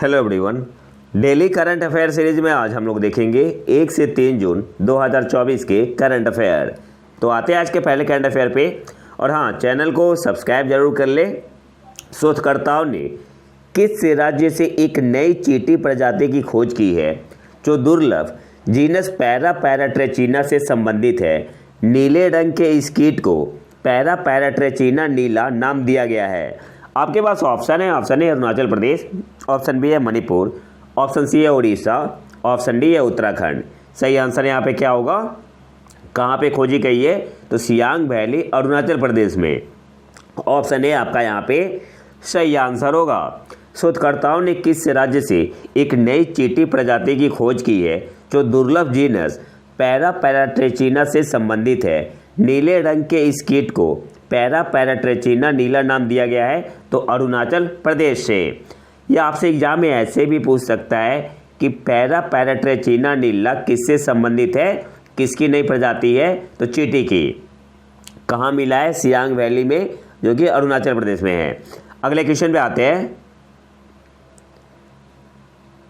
Hello everyone. Daily current affair series में आज हम लोग देखेंगे 1 से 3 जून 2024 के करंट अफेयर। तो आते हैं आज के पहले करंट अफेयर पे। और हाँ, चैनल को सब्सक्राइब जरूर कर ले। शोधकर्ताओं ने किस राज्य से एक नई चींटी प्रजाति की खोज की है जो दुर्लभ जीनस पैरापैराट्रेचिना से संबंधित है? नीले रंग के इस कीट को पैरापैराट्रेचिना नीला नाम दिया गया है। आपके पास ऑप्शन है अरुणाचल प्रदेश, ऑप्शन बी है मणिपुर, ऑप्शन सी है उड़ीसा, ऑप्शन डी है उत्तराखंड। सही आंसर यहाँ पे क्या होगा? कहाँ पे खोजी गई है? तो सियांग वैली अरुणाचल प्रदेश में। ऑप्शन ए आपका यहाँ पे सही आंसर होगा। शोधकर्ताओं ने किस राज्य से एक नई चींटी प्रजाति की खोज की है जो दुर्लभ जीनस पैरापैराट्रेचिना से संबंधित है? नीले रंग के इस कीट को पैरापैराट्रेचिना नीला नाम दिया गया है, तो अरुणाचल प्रदेश से। यह आपसे एग्जाम में ऐसे भी पूछ सकता है कि पैरापैराट्रेचिना नीला किससे संबंधित है, किसकी नई प्रजाति है? तो चींटी की। कहाँ मिला है? सियांग वैली में, जो कि अरुणाचल प्रदेश में है। अगले क्वेश्चन पे आते हैं।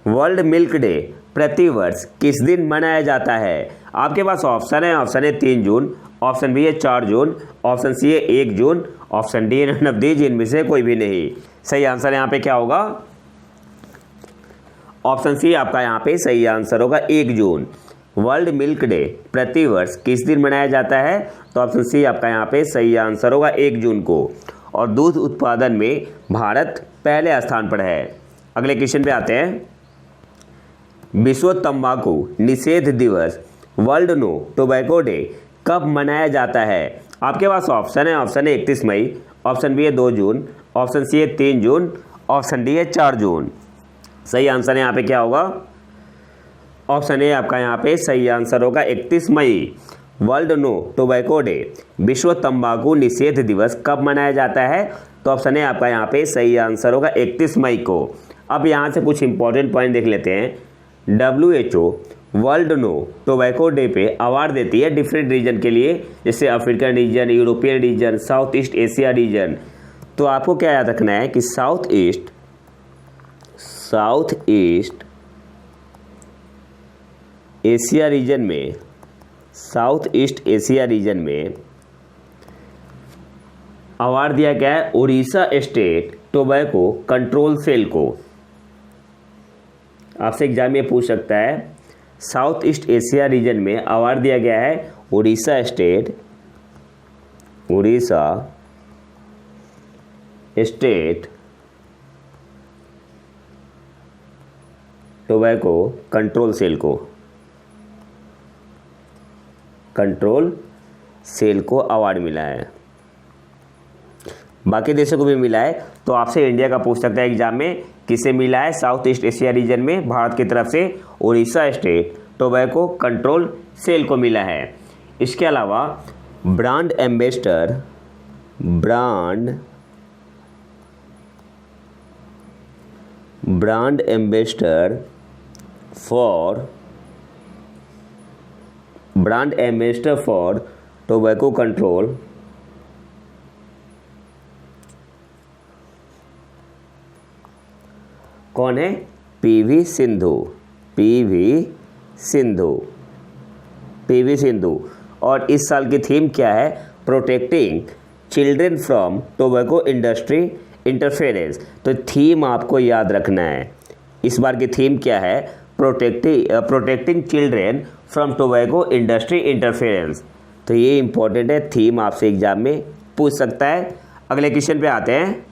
वर्ल्ड मिल्क डे प्रतिवर्ष किस दिन मनाया जाता है? आपके पास ऑप्शन है 3 जून, ऑप्शन बी है 4 जून, ऑप्शन सी है 1 June, option D none of these, इनमें से कोई भी नहीं। सही आंसर यहाँ पे क्या होगा? ऑप्शन सी आपका यहाँ पे सही आंसर होगा 1 जून। वर्ल्ड मिल्क डे प्रतिवर्ष किस दिन मनाया जाता है? तो ऑप्शन सी आपका यहाँ पे सही आंसर होगा 1 जून को। और दूध उत्पादन में भारत पहले स्थान पर है। अगले क्वेश्चन पे आते हैं। विश्व तंबाकू निषेध दिवस वर्ल्ड नो टोबैको डे कब मनाया जाता है? आपके पास ऑप्शन है 31 मई, ऑप्शन बी है 2 जून, ऑप्शन सी है 3 जून, ऑप्शन डी है 4 जून। सही आंसर यहाँ पे क्या होगा? ऑप्शन ए आपका यहाँ पे सही आंसर होगा 31 मई। वर्ल्ड नो टोबैको डे विश्व तंबाकू निषेध दिवस कब मनाया जाता है? तो ऑप्शन ए आपका यहाँ पे सही आंसर होगा 31 मई को। अब यहाँ से कुछ इंपॉर्टेंट पॉइंट देख लेते हैं। WHO world no tobacco day पे अवार्ड देती है डिफरेंट रीजन के लिए, जैसे African region, European region, south east Asia region. तो आपको क्या याद रखना है कि साउथ ईस्ट एशिया रीजन में, साउथ ईस्ट एशिया रीजन में अवार्ड दिया गया है Odisha state tobacco control cell को। आपसे एग्जाम में पूछ सकता है, साउथ ईस्ट एशिया रीजन में अवार्ड दिया गया है Odisha state tobacco control cell को अवार्ड मिला है। बाकी देशों को भी मिला है। तो आपसे इंडिया का पूछ सकता है एग्जाम में, किसे मिला है? साउथ ईस्ट एशिया रीजन में भारत की तरफ से Odisha state tobacco control cell को मिला है। इसके अलावा brand ambassador for tobacco control कौन है? पीवी सिंधु। और इस साल की थीम क्या है? Protecting children from tobacco industry interference. तो थीम आपको याद रखना है। इस बार की थीम क्या है? Protecting children from tobacco industry interference. तो ये इंपॉर्टेंट है, थीम आपसे एग्जाम में पूछ सकता है। अगले क्वेश्चन पे आते हैं।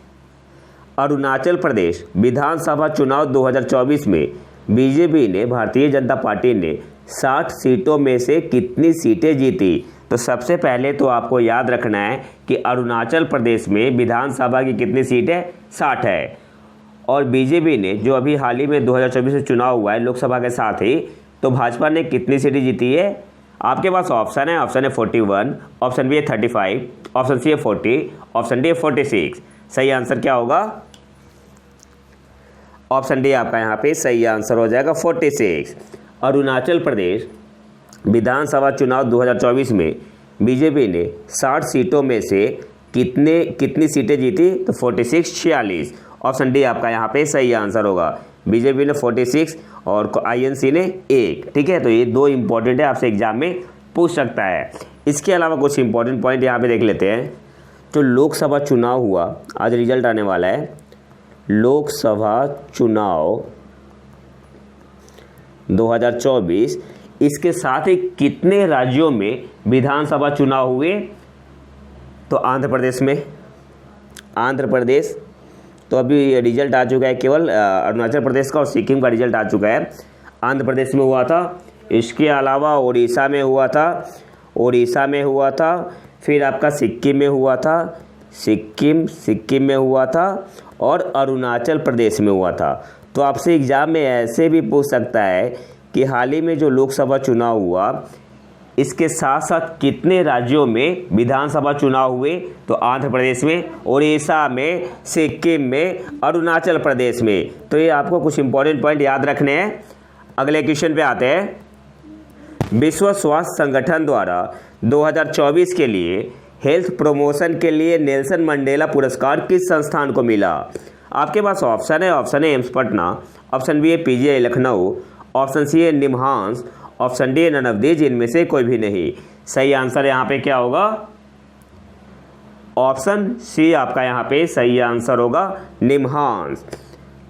अरुणाचल प्रदेश विधानसभा चुनाव 2024 में बीजेपी ने, भारतीय जनता पार्टी ने 60 सीटों में से कितनी सीटें जीती? तो सबसे पहले तो आपको याद रखना है कि अरुणाचल प्रदेश में विधानसभा की कितनी सीटें? 60 है। और बीजेपी ने जो अभी हाल ही में 2024 में चुनाव हुआ है लोकसभा के साथ ही, तो भाजपा ने कितनी सीटें जीती है? आपके पास ऑप्शन है 41, ऑप्शन बी है 35, ऑप्शन सी है 40, ऑप्शन डी है 46। सही आंसर क्या होगा? ऑप्शन डी आपका यहाँ पे सही आंसर हो जाएगा 46। अरुणाचल प्रदेश विधानसभा चुनाव 2024 में बीजेपी ने 60 सीटों में से कितनी सीटें जीती? तो 46, 46। ऑप्शन डी आपका यहाँ पे सही आंसर होगा। बीजेपी ने 46 और आईएनसी ने 1। ठीक है, तो ये 2 इंपॉर्टेंट है, आपसे एग्जाम में पूछ सकता है। इसके अलावा कुछ इंपॉर्टेंट पॉइंट यहाँ पे देख लेते हैं। जो लोकसभा चुनाव हुआ, आज रिजल्ट आने वाला है। लोकसभा चुनाव 2024, इसके साथ ही कितने राज्यों में विधानसभा चुनाव हुए? तो आंध्र प्रदेश में, आंध्र प्रदेश तो अभी रिजल्ट आ चुका है, केवल अरुणाचल प्रदेश का और सिक्किम का रिजल्ट आ चुका है। आंध्र प्रदेश में हुआ था, इसके अलावा उड़ीसा में हुआ था, फिर आपका सिक्किम में हुआ था, सिक्किम में हुआ था, और अरुणाचल प्रदेश में हुआ था। तो आपसे एग्ज़ाम में ऐसे भी पूछ सकता है कि हाल ही में जो लोकसभा चुनाव हुआ, इसके साथ साथ कितने राज्यों में विधानसभा चुनाव हुए? तो आंध्र प्रदेश में, उड़ीसा में, सिक्किम में, अरुणाचल प्रदेश में। तो ये आपको कुछ इंपॉर्टेंट पॉइंट याद रखने हैं। अगले क्वेश्चन पे आते हैं। विश्व स्वास्थ्य संगठन द्वारा 2024 के लिए हेल्थ प्रमोशन के लिए नेल्सन मंडेला पुरस्कार किस संस्थान को मिला? आपके पास ऑप्शन है। Option A AIIMS Patna, option B है पीजीआई लखनऊ, ऑप्शन सी है NIMHANS, option D none of these, इनमें से कोई भी नहीं। सही आंसर यहाँ पे क्या होगा? ऑप्शन सी आपका यहाँ पे सही आंसर होगा, निमहांस।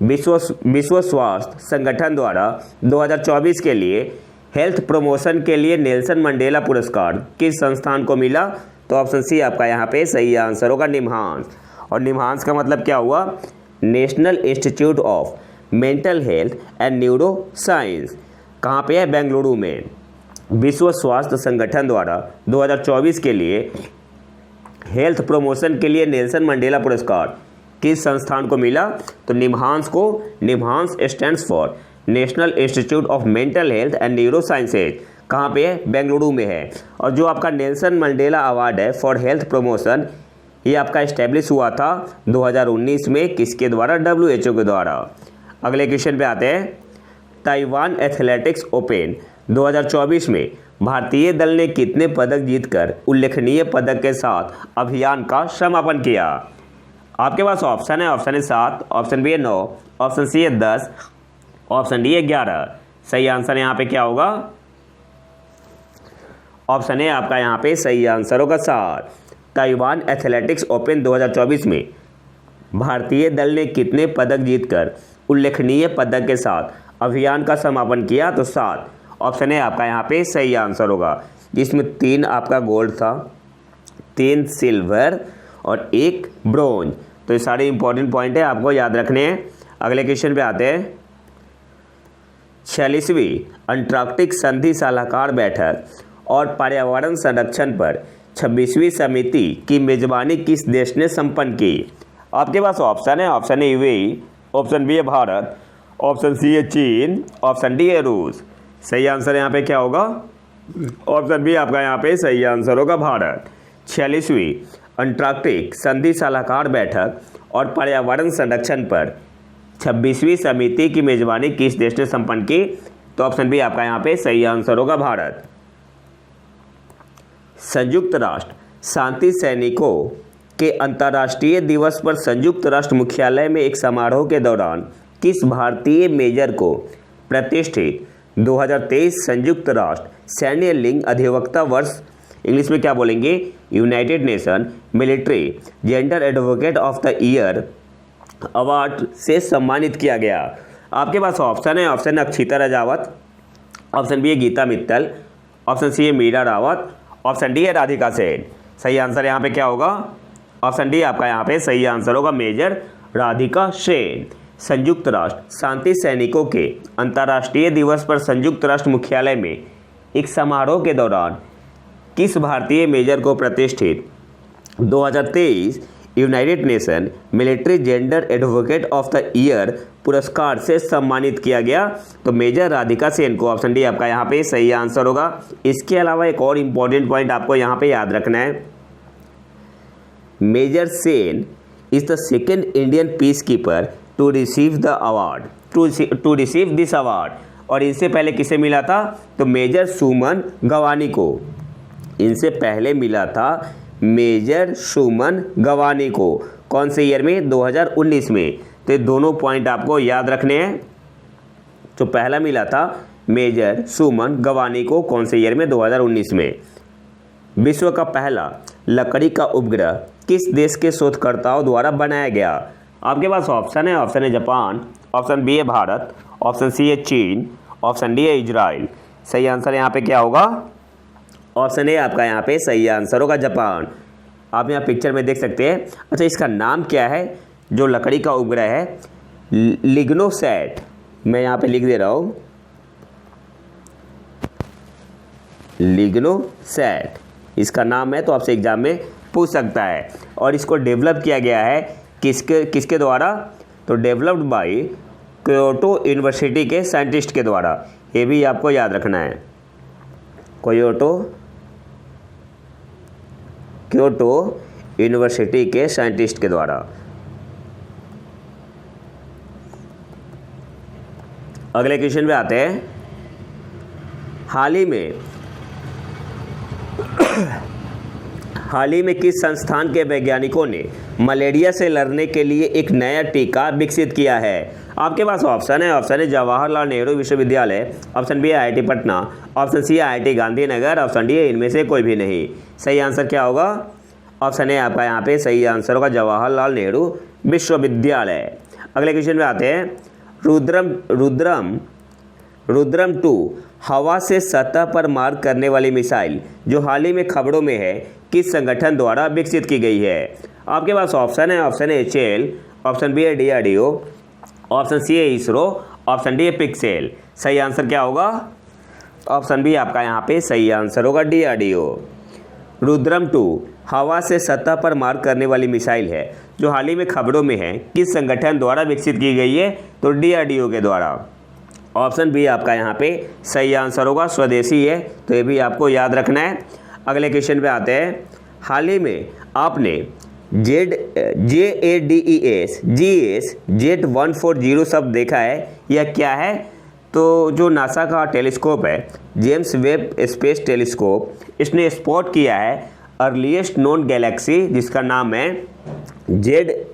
विश्व स्वास्थ्य संगठन द्वारा 2024 के लिए हेल्थ प्रमोशन के लिए नेल्सन मंडेला पुरस्कार किस संस्थान को मिला? तो ऑप्शन सी आपका यहाँ पे सही आंसर होगा, निमहांस। और निमहांस का मतलब क्या हुआ? National institute of mental health and neuro science. कहाँ पे है? बेंगलुरु में। विश्व स्वास्थ्य संगठन द्वारा 2024 के लिए हेल्थ प्रमोशन के लिए नेल्सन मंडेला पुरस्कार किस संस्थान को मिला? तो निमहांस को। NIMHANS stands for national institute of mental health and neuro sciences. कहाँ पे है? बेंगलुरु में है। और जो आपका नेल्सन मंडेला अवार्ड है फॉर हेल्थ प्रमोशन, ये आपका इस्टेब्लिश हुआ था 2019 में। किसके द्वारा? WHO के द्वारा। अगले क्वेश्चन पे आते हैं। ताइवान एथलेटिक्स ओपन 2024 में भारतीय दल ने कितने पदक जीतकर उल्लेखनीय पदक के साथ अभियान का समापन किया? आपके पास ऑप्शन है। ऑप्शन ए 7, ऑप्शन बी है 9, ऑप्शन सी है 10, ऑप्शन डी है 11। सही आंसर यहाँ पे क्या होगा? ऑप्शन ए आपका यहाँ पे सही आंसर होगा 7। ताइवान एथलेटिक्स ओपन 2024 में भारतीय दल ने कितने पदक जीतकर उल्लेखनीय पदक के साथ अभियान का समापन किया? तो 7। ऑप्शन ए आपका यहाँ पे सही आंसर होगा, जिसमें 3 आपका गोल्ड था, 3 सिल्वर और 1 ब्रोंज। तो ये सारे इंपॉर्टेंट पॉइंट है, आपको याद रखने हैं। अगले क्वेश्चन पे आते हैं। 46वीं अंटार्कटिक संधि सलाहकार बैठक और पर्यावरण संरक्षण पर 26वीं समिति की मेजबानी किस देश ने संपन्न की? आपके पास ऑप्शन है। Option A UAE, option B है भारत, ऑप्शन सी है चीन, ऑप्शन डी है रूस। सही आंसर यहाँ पे क्या होगा? ऑप्शन बी आपका यहाँ पे सही आंसर होगा, भारत। 46वीं अंटार्कटिक संधि सलाहकार बैठक और पर्यावरण संरक्षण पर 26वीं समिति की मेजबानी किस देश ने संपन्न की? तो ऑप्शन बी आपका यहाँ पे सही आंसर होगा, भारत। संयुक्त राष्ट्र शांति सैनिकों के अंतर्राष्ट्रीय दिवस पर संयुक्त राष्ट्र मुख्यालय में एक समारोह के दौरान किस भारतीय मेजर को प्रतिष्ठित 2023 संयुक्त राष्ट्र सैन्य लिंग अधिवक्ता वर्ष, इंग्लिश में क्या बोलेंगे, United Nation military gender advocate of the year award से सम्मानित किया गया? आपके पास ऑप्शन है। Option Akshita Rajawat, option B है गीता मित्तल, ऑप्शन सी है मीरा रावत, ऑप्शन डी है राधिका सेन। सही आंसर यहाँ पे क्या होगा? ऑप्शन डी आपका यहाँ पे सही आंसर होगा, मेजर राधिका सेन। संयुक्त राष्ट्र शांति सैनिकों के अंतर्राष्ट्रीय दिवस पर संयुक्त राष्ट्र मुख्यालय में एक समारोह के दौरान किस भारतीय मेजर को प्रतिष्ठित 2023 United Nation military gender advocate of the year पुरस्कार से सम्मानित किया गया? तो मेजर राधिका सेन को। ऑप्शन डी आपका यहाँ पे सही आंसर होगा। इसके अलावा एक और इम्पॉर्टेंट पॉइंट आपको यहाँ पे याद रखना है। Major Sen is the second Indian peace keeper to receive the award, to receive this award. और इनसे पहले किसे मिला था? तो मेजर सुमन गवानी को। इनसे पहले मिला था मेजर सुमन गवानी को। कौन से ईयर में? 2019 में। तो ये दोनों पॉइंट आपको याद रखने हैं। जो पहला मिला था मेजर सुमन गवानी को कौन से ईयर में? 2019 में। विश्व का पहला लकड़ी का उपग्रह किस देश के शोधकर्ताओं द्वारा बनाया गया? आपके पास ऑप्शन है जापान, ऑप्शन बी है भारत, ऑप्शन सी है चीन, ऑप्शन डी है इजराइल। सही आंसर यहाँ पे क्या होगा? ऑप्शन ए आपका यहाँ पे सही आंसर होगा जापान। आप यहाँ पिक्चर में देख सकते हैं। अच्छा, इसका नाम क्या है जो लकड़ी का उपग्रह है? लिग्नोसैट। मैं यहाँ पे लिख दे रहा हूँ, लिग्नोसैट इसका नाम है। तो आपसे एग्जाम में पूछ सकता है। और इसको डेवलप किया गया है किसके द्वारा? तो डेवलप्ड बाय क्योटो यूनिवर्सिटी के साइंटिस्ट के द्वारा। ये भी आपको याद रखना है, क्योटो यूनिवर्सिटी के साइंटिस्ट के द्वारा। अगले क्वेश्चन पे आते हैं। हाल ही में किस संस्थान के वैज्ञानिकों ने मलेरिया से लड़ने के लिए एक नया टीका विकसित किया है? आपके पास ऑप्शन है जवाहरलाल नेहरू विश्वविद्यालय, ऑप्शन बी है IIT पटना, ऑप्शन सी है IIT गांधीनगर, ऑप्शन डी है इनमें से कोई भी नहीं। सही आंसर क्या होगा? ऑप्शन ए आपका यहाँ पे सही आंसर होगा जवाहरलाल नेहरू विश्वविद्यालय। अगले क्वेश्चन में आते हैं। रुद्रम 2 हवा से सतह पर मार करने वाली मिसाइल जो हाल ही में खबरों में है किस संगठन द्वारा विकसित की गई है? आपके पास ऑप्शन है HAL, ऑप्शन बी है DRDO, ऑप्शन सी है इसरो, ऑप्शन डी है पिक्सेल। सही आंसर क्या होगा? ऑप्शन बी आपका यहाँ पे सही आंसर होगा DRDO। रुद्रम 2 हवा से सतह पर मार करने वाली मिसाइल है जो हाल ही में खबरों में है किस संगठन द्वारा विकसित की गई है? तो DRDO के द्वारा। ऑप्शन बी आपका यहाँ पे सही आंसर होगा, स्वदेशी है। तो ये भी आपको याद रखना है। अगले क्वेश्चन पे आते हैं। हाल ही में आपने JADES Z140 शब्द देखा है, यह क्या है? तो जो नासा का टेलीस्कोप है, जेम्स वेब स्पेस टेलीस्कोप, इसने स्पॉट किया है अर्लीस्ट नोन गैलेक्सी जिसका नाम है JADES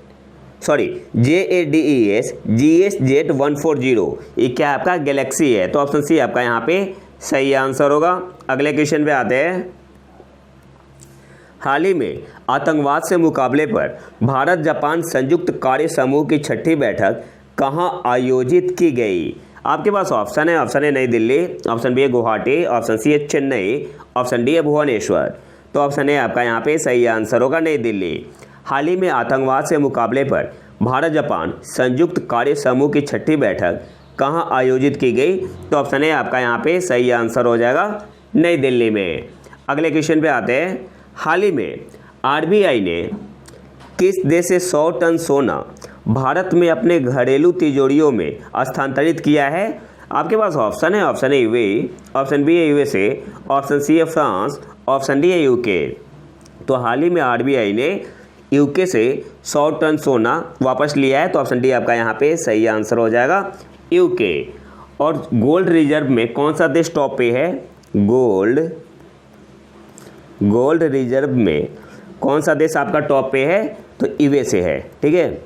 GS-Z140। ये क्या आपका गैलेक्सी है? तो ऑप्शन सी आपका यहाँ पे सही आंसर होगा। अगले क्वेश्चन पे आते हैं। हाल ही में आतंकवाद से मुकाबले पर भारत जापान संयुक्त कार्य समूह की 6ठी बैठक कहाँ आयोजित की गई? आपके पास ऑप्शन है नई दिल्ली, ऑप्शन बी है गुवाहाटी, ऑप्शन सी है चेन्नई, ऑप्शन डी है भुवनेश्वर। तो ऑप्शन ए आपका यहाँ पे सही आंसर होगा नई दिल्ली। हाल ही में आतंकवाद से मुकाबले पर भारत जापान संयुक्त कार्य समूह की 6ठी बैठक कहाँ आयोजित की गई? तो ऑप्शन ए आपका यहाँ पे सही आंसर हो जाएगा नई दिल्ली में। अगले क्वेश्चन पे आते हैं। हाल ही में RBI ने किस देश से 100 टन सोना भारत में अपने घरेलू तिजोरियों में स्थानांतरित किया है? आपके पास ऑप्शन है UAE, ऑप्शन बी है USA, ऑप्शन सी है फ्रांस, ऑप्शन डी है UK। तो हाल ही में RBI ने UK से 100 टन सोना वापस लिया है। तो ऑप्शन डी आपका यहाँ पे सही आंसर हो जाएगा UK। और गोल्ड रिजर्व में कौन सा देश टॉप पे है? गोल्ड रिजर्व में कौन सा देश आपका टॉप पे है? तो USA है। ठीक है,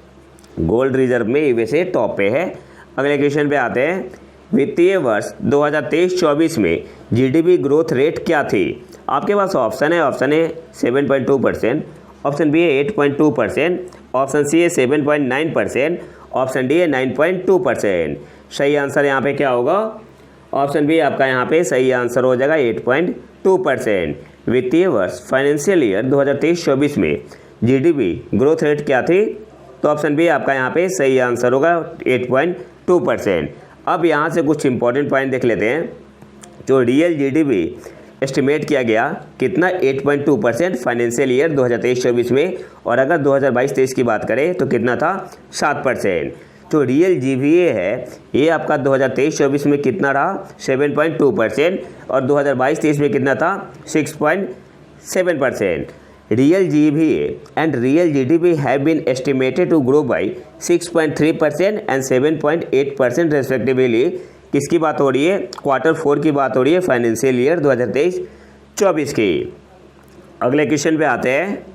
गोल्ड रिजर्व में USA टॉप पे है। अगले क्वेश्चन पे आते हैं। वित्तीय वर्ष 2023-24 में GDP ग्रोथ रेट क्या थी? आपके पास ऑप्शन है 7.2%, ऑप्शन बी है 8.2%, ऑप्शन सी है 7.9%, ऑप्शन डी है 9.2%। सही आंसर यहाँ पे क्या होगा? ऑप्शन बी आपका यहाँ पे सही आंसर हो जाएगा 8.2%। वित्तीय वर्ष फाइनेंशियल ईयर 2023-24 में GDP ग्रोथ रेट क्या थी? तो ऑप्शन बी आपका यहाँ पे सही आंसर होगा 8.2%। अब यहाँ से कुछ इंपॉर्टेंट पॉइंट देख लेते हैं। जो रियल GDP एस्टिमेट किया गया कितना? 8.2% फाइनेंशियल ईयर 2023-24 में। और अगर 2022-23 की बात करें तो कितना था? 7%। जो रियल GVA है ये आपका 2023-24 में कितना रहा? 7.2%। और 2022-23 में कितना था? 6.7%। Real GVA and real GDP have been estimated to grow by 6.3% and 7.8% respectively। किसकी बात हो रही है? Q4 की बात हो रही है फाइनेंशियल ईयर 2023-24 की। अगले क्वेश्चन पे आते हैं।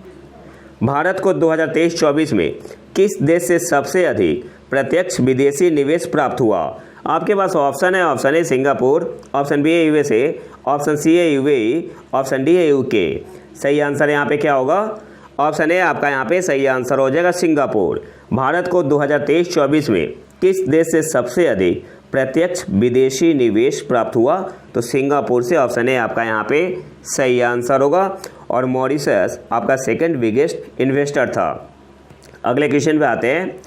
भारत को 2023-24 में किस देश से सबसे अधिक प्रत्यक्ष विदेशी निवेश प्राप्त हुआ? आपके पास ऑप्शन है, option A Singapore, option B है यूएसए, ऑप्शन सी है यूएई, ऑप्शन डी है यूके। सही आंसर यहाँ पे क्या होगा? ऑप्शन ए आपका यहाँ पे सही आंसर हो जाएगा सिंगापुर। भारत को 2023-24 में किस देश से सबसे अधिक प्रत्यक्ष विदेशी निवेश प्राप्त हुआ? तो सिंगापुर से ऑप्शन ए आपका यहाँ पे सही आंसर होगा। और मॉरिशस आपका सेकंड बिगेस्ट इन्वेस्टर था। अगले क्वेश्चन पे आते हैं।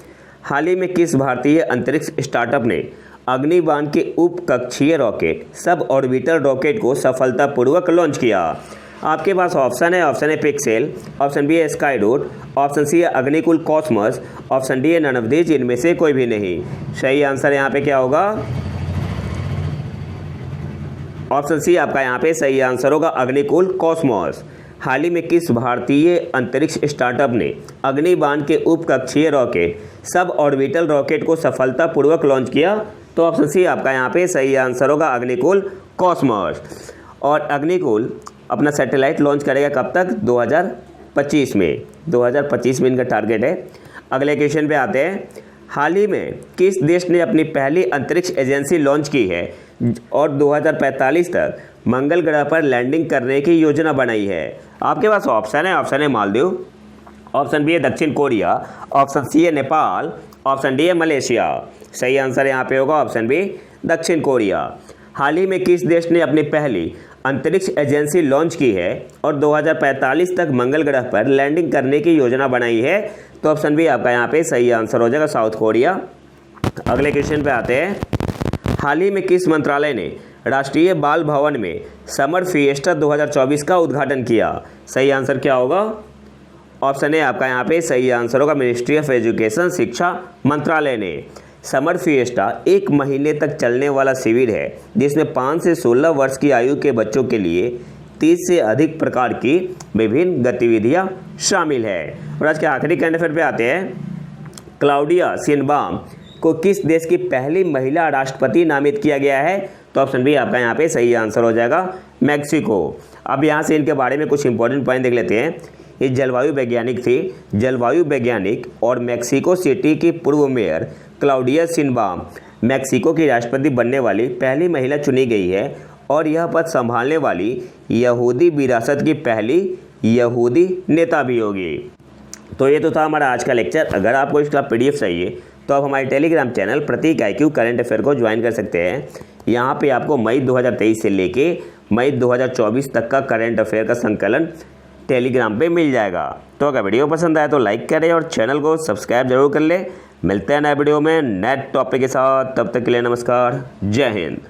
हाल ही में किस भारतीय अंतरिक्ष स्टार्टअप ने अग्निबाण के उपकक्षीय रॉकेट सब ऑर्बिटल रॉकेट को सफलतापूर्वक लॉन्च किया? आपके पास ऑप्शन है, option A Pixxel, option B है स्काईरूट, ऑप्शन सी है अग्निकुल कॉस्मोस, ऑप्शन डी है नन ऑफ दीज, इनमें से कोई भी नहीं। सही आंसर यहाँ पे क्या होगा? ऑप्शन सी आपका यहाँ पे सही आंसर होगा अग्निकुल कॉस्मोस। हाल ही में किस भारतीय अंतरिक्ष स्टार्टअप ने अग्निबाण के उपकक्षीय रॉकेट सब ऑर्बिटल रॉकेट को सफलतापूर्वक लॉन्च किया? तो ऑप्शन सी आपका यहाँ पे सही आंसर होगा अग्निकुल कॉस्मोस। और अग्निकुल अपना सैटेलाइट लॉन्च करेगा कब तक? 2025 में। 2025 में इनका टारगेट है। अगले क्वेश्चन पे आते हैं। हाल ही में किस देश ने अपनी पहली अंतरिक्ष एजेंसी लॉन्च की है और 2045 तक मंगल ग्रह पर लैंडिंग करने की योजना बनाई है? आपके पास ऑप्शन है, option A Maldives, option B है दक्षिण कोरिया, ऑप्शन सी है नेपाल, ऑप्शन डी है मलेशिया। सही आंसर यहाँ पे होगा ऑप्शन बी दक्षिण कोरिया। हाल ही में किस देश ने अपनी पहली अंतरिक्ष एजेंसी लॉन्च की है और 2045 तक मंगल ग्रह पर लैंडिंग करने की योजना बनाई है? तो ऑप्शन बी आपका यहाँ पे सही आंसर हो जाएगा साउथ कोरिया। अगले क्वेश्चन पे आते हैं। हाल ही में किस मंत्रालय ने राष्ट्रीय बाल भवन में समर फिएस्टा 2024 का उद्घाटन किया? सही आंसर क्या होगा? ऑप्शन ए आपका यहाँ पे सही आंसर होगा मिनिस्ट्री ऑफ एजुकेशन, शिक्षा मंत्रालय ने। समर फिएस्टा 1 महीने तक चलने वाला शिविर है जिसमें 5 से 16 वर्ष की आयु के बच्चों के लिए 30 से अधिक प्रकार की विभिन्न गतिविधियां शामिल है। और आज के आखिरी करंट अफेयर पे आते हैं। क्लाउडिया शेनबाम को किस देश की पहली महिला राष्ट्रपति नामित किया गया है? तो ऑप्शन बी आपका यहाँ पे सही आंसर हो जाएगा मैक्सिको। अब यहाँ से इनके बारे में कुछ इंपॉर्टेंट पॉइंट देख लेते हैं। ये जलवायु वैज्ञानिक थी, जलवायु वैज्ञानिक और मैक्सिको सिटी की पूर्व मेयर क्लाउडिया शेनबाम मैक्सिको की राष्ट्रपति बनने वाली पहली महिला चुनी गई है और यह पद संभालने वाली यहूदी विरासत की पहली यहूदी नेता भी होगी। तो ये तो था हमारा आज का लेक्चर। अगर आपको इसका PDF चाहिए तो आप हमारे टेलीग्राम चैनल प्रतीक IQ करंट अफेयर को ज्वाइन कर सकते हैं। यहाँ पे आपको मई 2023 से लेके मई 2024 तक का करंट अफेयर का संकलन टेलीग्राम पे मिल जाएगा। तो अगर वीडियो पसंद आए तो लाइक करें और चैनल को सब्सक्राइब जरूर कर लें। मिलते हैं नए वीडियो में नए टॉपिक के साथ। तब तक के लिए नमस्कार, जय हिंद।